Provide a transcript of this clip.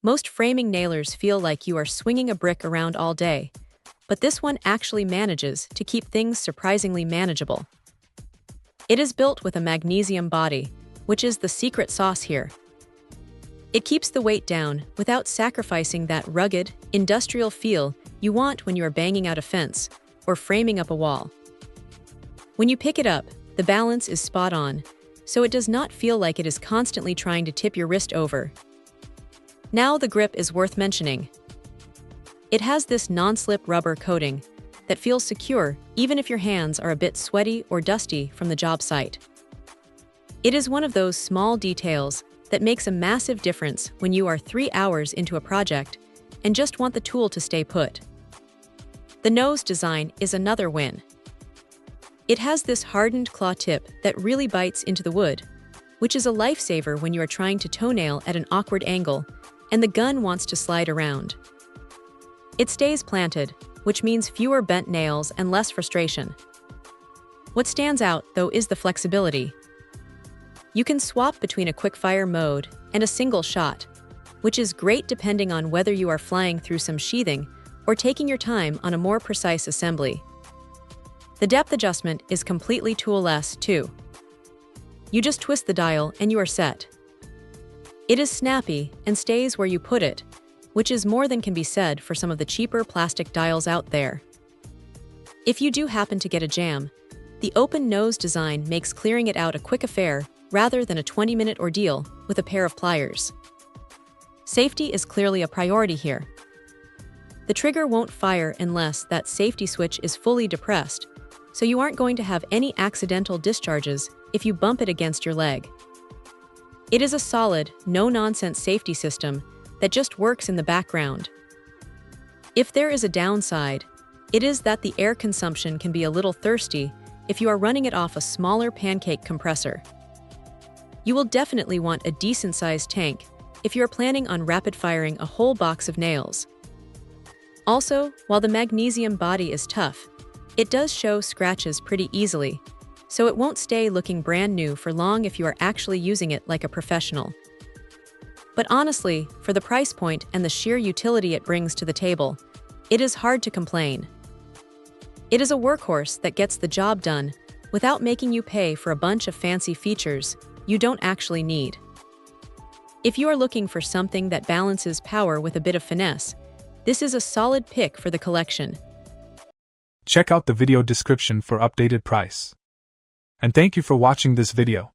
Most framing nailers feel like you are swinging a brick around all day, but this one actually manages to keep things surprisingly manageable. It is built with a magnesium body, which is the secret sauce here. It keeps the weight down without sacrificing that rugged, industrial feel you want when you are banging out a fence or framing up a wall. When you pick it up, the balance is spot on, so it does not feel like it is constantly trying to tip your wrist over. Now the grip is worth mentioning. It has this non-slip rubber coating that feels secure even if your hands are a bit sweaty or dusty from the job site. It is one of those small details that makes a massive difference when you are 3 hours into a project and just want the tool to stay put. The nose design is another win. It has this hardened claw tip that really bites into the wood, which is a lifesaver when you are trying to toenail at an awkward angle and the gun wants to slide around. It stays planted, which means fewer bent nails and less frustration. What stands out, though, is the flexibility. You can swap between a quick-fire mode and a single shot, which is great depending on whether you are flying through some sheathing or taking your time on a more precise assembly. The depth adjustment is completely tool-less, too. You just twist the dial and you are set. It is snappy and stays where you put it, which is more than can be said for some of the cheaper plastic dials out there. If you do happen to get a jam, the open nose design makes clearing it out a quick affair rather than a 20-minute ordeal with a pair of pliers. Safety is clearly a priority here. The trigger won't fire unless that safety switch is fully depressed, so you aren't going to have any accidental discharges if you bump it against your leg. It is a solid, no-nonsense safety system that just works in the background. If there is a downside, it is that the air consumption can be a little thirsty if you are running it off a smaller pancake compressor. You will definitely want a decent-sized tank if you are planning on rapid-firing a whole box of nails. Also, while the magnesium body is tough, it does show scratches pretty easily, so it won't stay looking brand new for long if you are actually using it like a professional. But honestly, for the price point and the sheer utility it brings to the table, it is hard to complain. It is a workhorse that gets the job done without making you pay for a bunch of fancy features you don't actually need. If you are looking for something that balances power with a bit of finesse, this is a solid pick for the collection. Check out the video description for updated price. And thank you for watching this video.